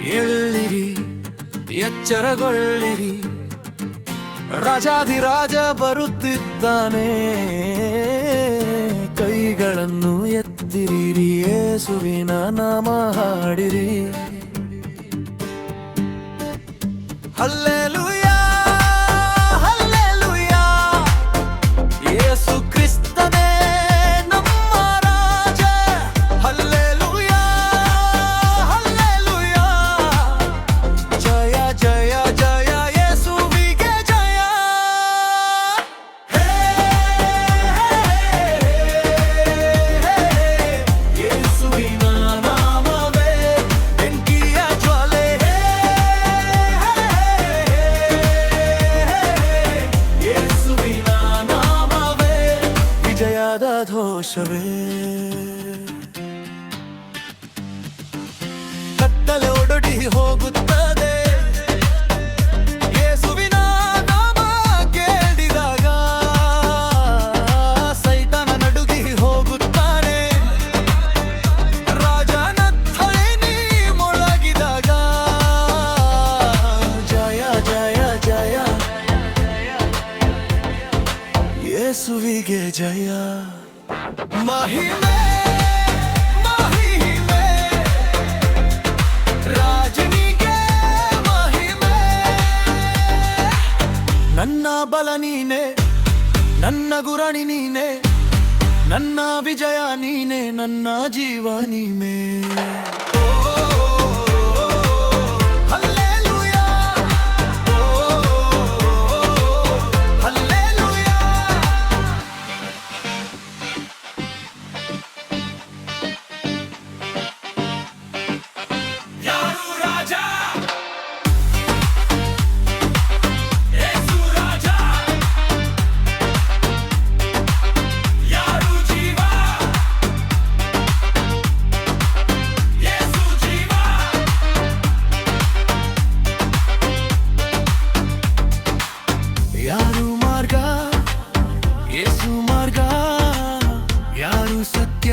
ಎಳ್ಳಿರಿ, ಎಚ್ಚರಗೊಳ್ಳಿರಿ, ರಾಜಾಧಿರಾಜ ಬರುತ್ತಿದ್ದಾನೆ. ಕೈಗಳನ್ನು ಎತ್ತಿರಿ, ಯೇಸುವಿನ ನಾಮ ಹಾಡಿರಿ. ಹಲ್ಲೆಲೂಯಾ, ಹಲ್ಲೆಲೂಯಾ, ಯೇಸು ಕ್ರಿಸ್ತನೇ ನಮ್ಮ ರಾಜ. ಹಲ್ಲೆಲೂಯಾ, ಹಲ್ಲೆಲೂಯಾ, ಜಯ ಜಯ ಜಯ ಯೇಸುವಿಗೆ ಜಯ. ಹೇ ಯೇಸುವಿನ ನಾಮವೇ ಬೆಂಕಿಯ ಜ್ವಾಲೆ. ಯೇಸುವಿನ ನಾಮವೇ ವಿಜಯದ ಘೋಷವೇ. ಕತ್ತಲೆ ಒಡಡಿ ಹೋಗುತ್ತದೆ ಯೇಸುವಿನ ನಾಮ ಕೇಳಿದಾಗ. ಸೈತಾನ ನಡುಗಿ ಹೋಗುತ್ತಾನೆ, ರಾಜನ ಥಳಿನಿ ಮೊಳಗಿದಾಗ. ಜಯ ಜಯ ಜಯ ಯೇಸುವಿಗೆ ಜಯ. ಮಹಿಮೆ ಮಹಿಮೆ ರಾಜನಿಗೆ ಮಹಿಮೆ. ನನ್ನ ಬಲ ನೀನೆ, ನನ್ನ ಗುರಾಣಿ ನೀನೆ, ನನ್ನ ವಿಜಯ ನೀನೆ, ನನ್ನ ಜೀವ ನೀನೆ. Hallelujah, hallelujah. ಯಾರು ರಾಜ? ಯೇಸು ರಾಜ. ಯಾರು ಜೀವ? ಯೇಸು ಜೀವ. ಯಾರು ಮಾರ್ಗ? ಯೇಸು ಮಾರ್ಗ. ಯಾರು ಸತ್ಯ?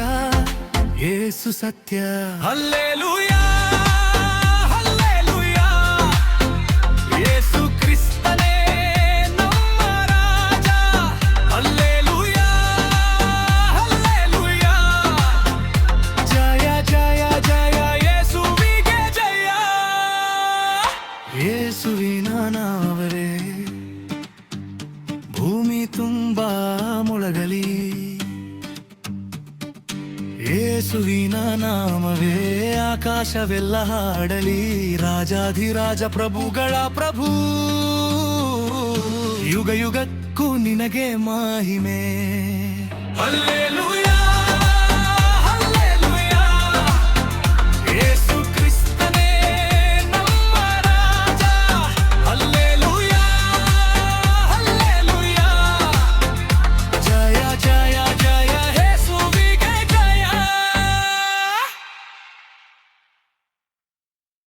ಯೇಸು ಸತ್ಯ. ಹಲ್ಲೆಲೂಯಾ, ಹಲ್ಲೆಲೂಯಾ, ಯೇಸು ಕ್ರಿಸ್ತನೇ ನಮ್ಮ ರಾಜ. ಹಲ್ಲೆಲೂಯಾ, ಹಲ್ಲೆಲೂಯಾ, ಜಯ ಜಯ ಜಯ ಯೇಸುವಿಗೆ ಜಯ. ಯೇಸುವಿನ ನಾಮವೇ ಭೂಮಿ ತುಂಬಾ ಮೊಳಗಲಿ. ಯೇಸುವಿನ ನಾಮವೇ ಆಕಾಶವೆಲ್ಲ ಹಾಡಲಿ. ರಾಜಾಧಿರಾಜ ಪ್ರಭುಗಳ ಪ್ರಭು, ಯುಗ ಯುಗಕ್ಕೂ ನಿನಗೆ ಮಹಿಮೆ. ಹಲ್ಲೆಲೂಯಾ.